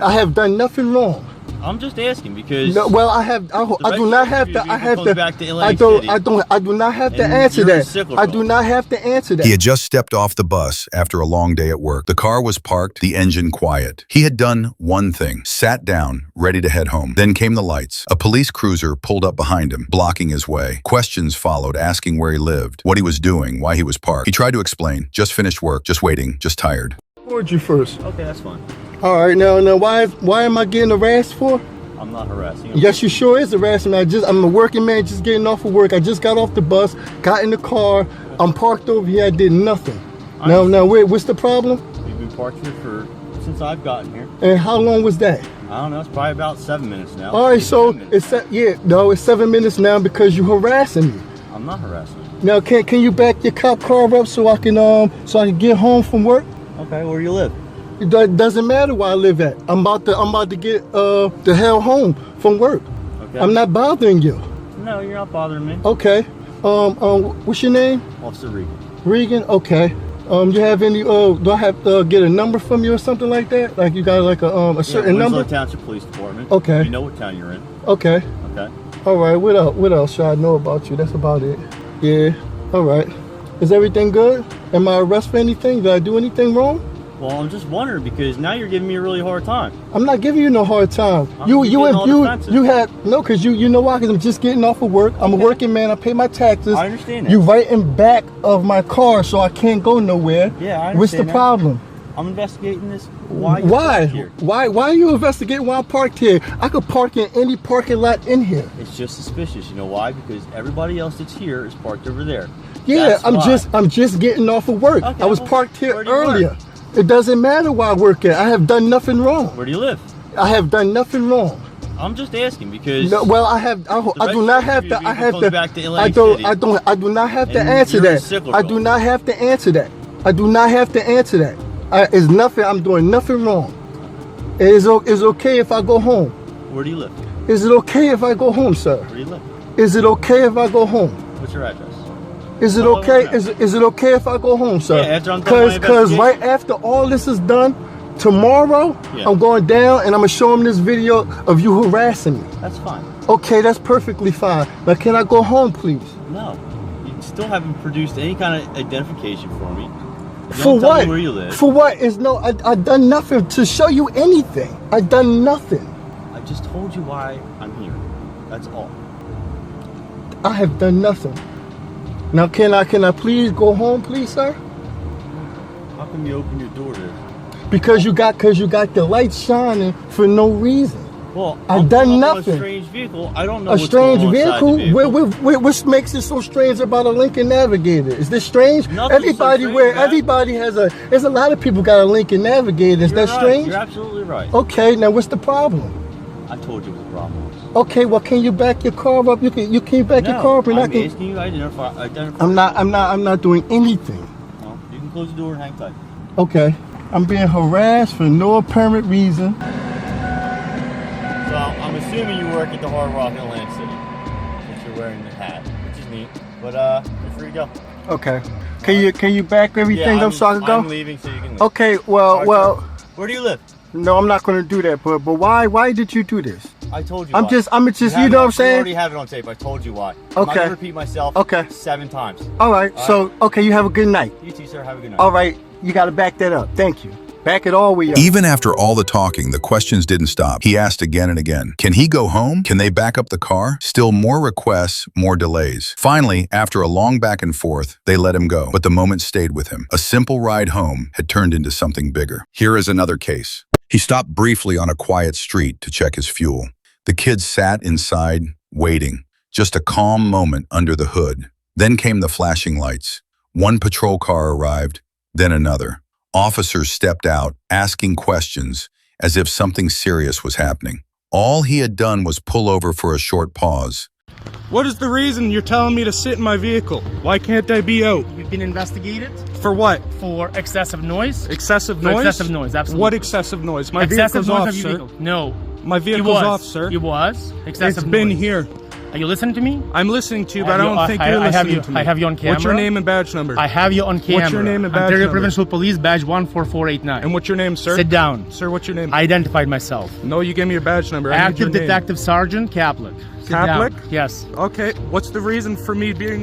I have done nothing wrong. I'm just asking because. No, well, I do not have to. I do not have to answer that. I do not have to answer that. He had just stepped off the bus after a long day at work. The car was parked, the engine quiet. He had done one thing, sat down, ready to head home. Then came the lights. A police cruiser pulled up behind him, blocking his way. Questions followed, asking where he lived, what he was doing, why he was parked. He tried to explain, just finished work, just waiting, just tired. Towards you first. Okay, that's fine. All right, now, why am I getting harassed for? I'm not harassing you. Yes, you sure is harassment. I'm a working man, just getting off of work. I just got off the bus, got in the car. I'm parked over here. I did nothing. Now, what's the problem? You've been parked here since I've gotten here. And how long was that? I don't know. It's probably about 7 minutes now. All right, so it's 7 minutes now because you're harassing me. I'm not harassing you. Now, can you back your cop car up so I can get home from work? Okay, where do you live? It doesn't matter where I live at. I'm about to get the hell home from work. Okay. I'm not bothering you. No, you're not bothering me. Okay. What's your name? Officer Regan. Regan. Okay. You have any? Do I have to get a number from you or something like that? Like you got like a certain number? Winslow Township Police Department. Okay. You know what town you're in. Okay. Okay. All right. What else should I know about you? That's about it. Yeah. All right. Is everything good? Am I arrested for anything? Did I do anything wrong? Well, I'm just wondering because now you're giving me a really hard time. I'm not giving you no hard time. You had no, because you know why? Because I'm just getting off of work. I'm a working man. I pay my taxes. I understand that. You right in back of my car, so I can't go nowhere. Yeah, I understand. What's the problem? I'm investigating this. Why are you investigating why I'm parked here? I could park in any parking lot in here. It's just suspicious. You know why? Because everybody else that's here is parked over there. Yeah, I'm just getting off of work. Okay, I was parked here earlier. Work? It doesn't matter where I work at. I have done nothing wrong. Where do you live? I have done nothing wrong. I'm just asking because. No, well, I do not have to. I do not have to answer that. I do not have to answer that. I do not have to answer that. It's nothing. I'm doing nothing wrong. It's okay if I go home. Where do you live? Is it okay if I go home, sir? Where do you live? Is it okay if I go home? What's your address? Is it okay? Is it okay if I go home, sir? Yeah, after I'm done my Because right after all this is done, tomorrow I'm going down and I'm gonna show him this video of you harassing me. That's fine. Okay, that's perfectly fine. Now, can I go home, please? No, you still haven't produced any kind of identification for me. For what? Tell me where you live. For what? I done nothing to show you anything. I done nothing. I just told you why I'm here. That's all. I have done nothing. Now, can I please go home, please, sir? How come you open your door there? Because you got the lights shining for no reason. Well, I've done nothing. A strange vehicle. I don't know. A strange vehicle? What makes it so strange about a Lincoln Navigator? Is this strange? Everybody has there's a lot of people got a Lincoln Navigator. Is that strange? You're absolutely right. Okay, now what's the problem? I told you what the problem was. Okay, well, can you back your car up? You can back your car up, and I'm asking you. Identify. I'm not doing anything. Well, you can close the door and hang tight. Okay, I'm being harassed for no apparent reason. So I'm assuming you work at the Hard Rock in Atlantic City, since you're wearing the hat, which is neat. But you're free to go. Okay. Can you back everything up so I can go? I'm leaving, so you can leave. Okay. Well. Where do you live? No, I'm not going to do that. But why did you do this? I told you. I'm just. You know what I'm saying? I already have it on tape. I told you why. Okay. I'm not gonna repeat myself. Okay. 7 times. All right. Okay. You have a good night. You too, sir. Have a good night. All right. You got to back that up. Thank you. Back it all the way up. Even after all the talking, the questions didn't stop. He asked again and again, can he go home? Can they back up the car? Still more requests, more delays. Finally, after a long back and forth, they let him go. But the moment stayed with him. A simple ride home had turned into something bigger. Here is another case. He stopped briefly on a quiet street to check his fuel. The kids sat inside, waiting. Just a calm moment under the hood. Then came the flashing lights. One patrol car arrived, then another. Officers stepped out, asking questions as if something serious was happening. All he had done was pull over for a short pause. What is the reason you're telling me to sit in my vehicle? Why can't I be out? You've been investigated. For what? For excessive noise. Excessive noise? Excessive noise, absolutely. What excessive noise? My excessive vehicle's noise off, of your sir. vehicle. No. My vehicle's off, sir. It was. Excessive It's been noise. here. Are you listening to me? I'm listening to you, but I don't think you're listening to me. I have you on camera. What's your name and badge number? I have you on camera. What's your name and badge Ontario number? Provincial Police, badge 14489. And what's your name, sir? Sit down. Sir, what's your name? I identified myself. No, you gave me your badge number. I need your Active name. Detective Sergeant Kaplik. Sit Kaplik? down. Yes. Okay, what's the reason for me being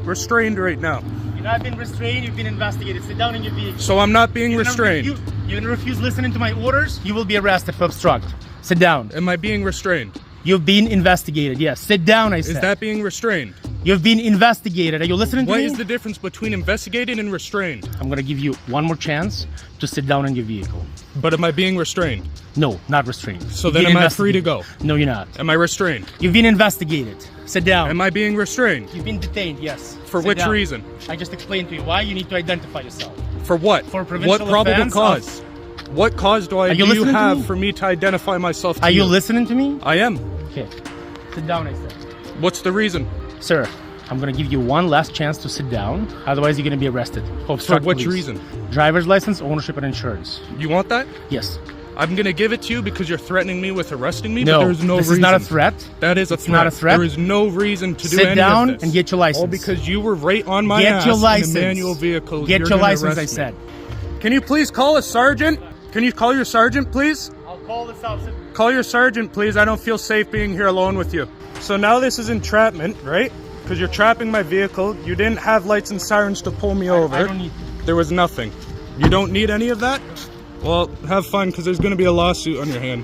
restrained right now? You've not been restrained, you've been investigated. Sit down in your vehicle. So I'm not being restrained. You're going to refuse listening to my orders, you will be arrested for obstruct. Sit down. Am I being restrained? You've been investigated, yes. Sit down, I said. Is that being restrained? You've been investigated. Are you listening to me? What is the difference between investigated and restrained? I'm going to give you one more chance to sit down in your vehicle. But am I being restrained? No, not restrained. So You've then been am I free to investigated. go? No, you're not. Am I restrained? You've been investigated. Sit down. Am I being restrained? You've been detained, yes. For Sit which down. reason? I just explained to you why you need to identify yourself. For what? For provincial what probable offense cause? What cause do you you listening to have me? for me to identify myself to Are you you? listening to me? I am. Okay. Sit down, I said. What's the reason? Sir, I'm going to give you one last chance to sit down. Otherwise, you're going to be arrested. For For obstruct which police. reason? Driver's license, ownership, and insurance. You want that? Yes. I'm gonna give it to you because you're threatening me with arresting me, No, but there's no this reason. is not a threat. That is a It's threat. not a threat. There is no reason to do Sit any down of this. and get your license. All because you were right on my Get ass your license. in a manual vehicle. Get You're your gonna license, arrest I me. said. Can you please call a sergeant? Can you call your sergeant, please? I'll call this out. Call your sergeant, please. I don't feel safe being here alone with you. So now this is entrapment, right? Because you're trapping my vehicle. You didn't have lights and sirens to pull me over. I don't need. There was nothing. You don't need any of that? Well, have fun, because there's going to be a lawsuit on your hand.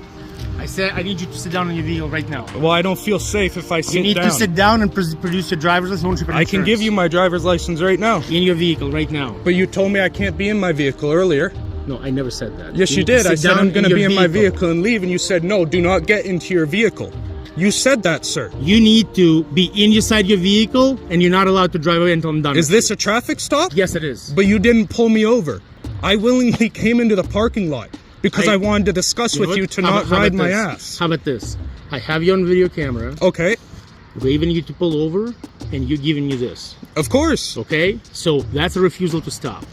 I said I need you to sit down in your vehicle right now. Well, I don't feel safe if I sit You need down. to sit down and produce your driver's license, ownership, and I can insurance. give you my driver's license right now. In your vehicle right now. But you told me I can't be in my vehicle earlier. No, I never said that. Yes, you need to did. I sit said down I'm going to your be in my vehicle and leave, and you said, no, do not get into your vehicle. You said that, sir. You need to be inside your vehicle, and you're not allowed to drive away until I'm done. Is with this you. a traffic stop? Yes, it is. But you didn't pull me over. I willingly came into the parking lot because I wanted to discuss You know with you what? to How not about ride my this? ass. How about this? I have you on video camera, Okay, waving you to pull over, and you giving you this. of course. Okay? So that's a refusal to stop.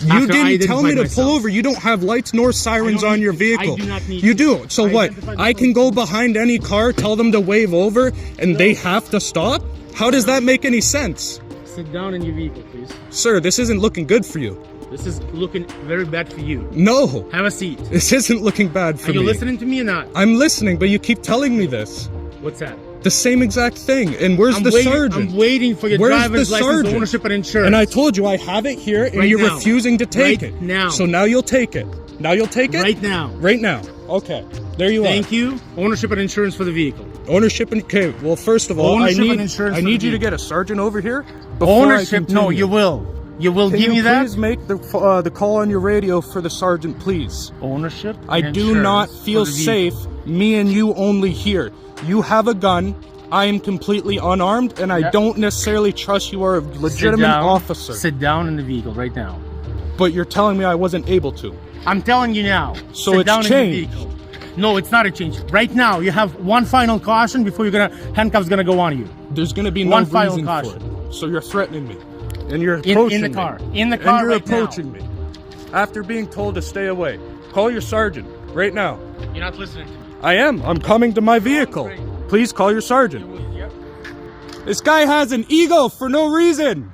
You After I didn't tell me to identified pull myself. over. You don't have lights nor sirens I don't on need your to. vehicle. I do not need you to. do. So I what? identified I can myself. go behind any car, tell them to wave over, and they have to stop? How does that make any sense? Sit down in your vehicle, please. Sir, this isn't looking good for you. This is looking very bad for you. No, Have a seat. this isn't looking bad for Are you me. listening to me or not? I'm listening, but you keep telling me this. What's that? The same exact thing. And where's the sergeant? I'm waiting for your Where's driver's the license, sergeant? ownership, and insurance. And I told you I have it here, and Right you're now. refusing to take Right it. now. So now you'll take it. Now you'll take it? Right now. Right now. Okay. There you Thank are. you. Ownership and insurance for the vehicle. Ownership and okay. Well, first of all, Ownership I need and insurance I for need the you to vehicle. get a sergeant over here. before I Ownership? No, continue. you will. You will Can give you me that. please make the call on your radio for the sergeant, please? Ownership. I and do not insurance feel for the vehicle. safe. Me and you only here. You have a gun. I am completely unarmed, and I Yeah. don't necessarily trust you are a legitimate Sit down, officer. Sit down in the vehicle right now. But you're telling me I wasn't able to. I'm telling you now. So sit it's down changed. in the vehicle. No, it's not a change. Right now, you have one final caution before handcuffs gonna go on you. There's going to be no One final reason for caution. it. So you're threatening me, and you're approaching In the me. car. In the And car you're right now. approaching me after being told to stay away. Call your sergeant right now. You're not listening to me. I am. I'm coming to my vehicle. Please call your sergeant. Yep. This guy has an ego for no reason.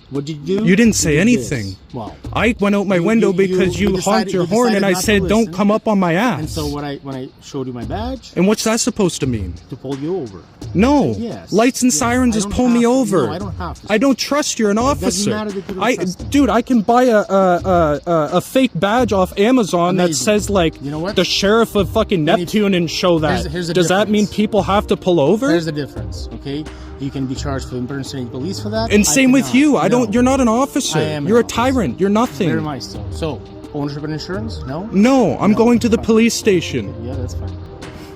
What did you do? You didn't say did anything. this. Wow. I went out my window because you honked your horn and I said, don't come up on my ass. And so when I showed you my badge And what's that supposed to mean? to pull you over. No. Yes. Lights and Yes. sirens I just don't pull me have to. over. No, I don't have to. I don't trust you're an officer. matter that you don't trust me. Dude, I can buy a fake badge off Amazon that Amazing. says like You know what? the sheriff of fucking Neptune and show that. Here's the Does that mean difference. people have to pull over? There's a difference, okay? You can be charged for impersonating police for that. And I same with cannot. you. I don't. No. You're not an officer. I am an You're a officer. tyrant. You're nothing. Very nice, though. So, ownership and insurance? No? No, I'm No. going to the police station. Yeah, that's fine.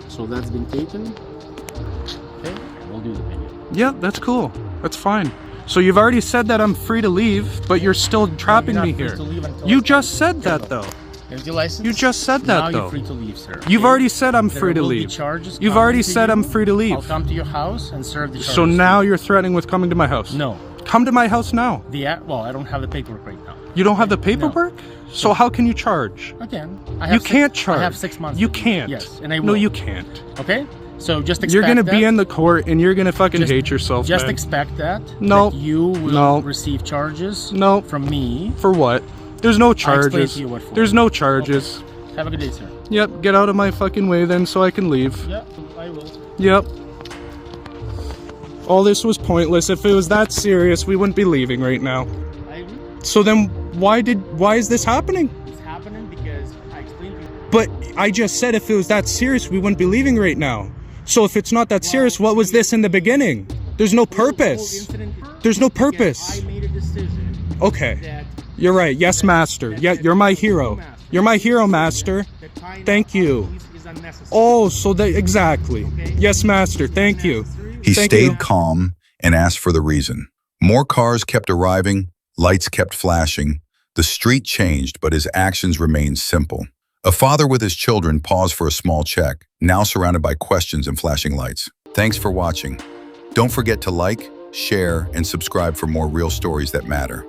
So that's been taken. Okay, we'll do the video. Yeah, that's cool. That's fine. So you've already said that I'm free to leave, but you're still trapping You're me not free here. to leave until You I just start said the that video. though. Here's your license. You just said that now though. You're free to leave, sir. You've okay? already said I'm There free to will be leave. charges You've coming already to said you. I'm free to leave. I'll come to your house and serve the charges. So now to you're threatening with coming to my house. you. No. Come to my house now. Well, I don't have the paperwork right now. You don't have the paperwork? So how can you charge? Again, You can't charge. I have 6 months. You to do it. can't. Yes, and I will. No, you can't. Okay? So just expect You're gonna that. be in the court and you're gonna fucking hate yourself, Just man. expect that. No. That you will No. receive charges. No. From me. For what? There's no I'll explain charges. to you what for. There's no charges. Okay. Have a good day, sir. Yep, get out of my fucking way then so I can leave. Yeah, I will. Yep. All this was pointless. If it was that serious, we wouldn't be leaving right now. I agree. So then why is this happening? It's happening because I explained to you. But I just said if it was that serious, we wouldn't be leaving right now. So if it's not that serious, what was this in the beginning? There's no purpose. There's no purpose. I made a decision. Okay. That You're right. Yes, master. Yeah, you're my hero. You're my hero, master. Thank you. is unnecessary. Oh, so that exactly. Yes, master. Thank you. He Thank stayed you. calm and asked for the reason. More cars kept arriving, lights kept flashing. The street changed, but his actions remained simple. A father with his children paused for a small check, now surrounded by questions and flashing lights. Thanks for watching. Don't forget to like, share, and subscribe for more real stories that matter.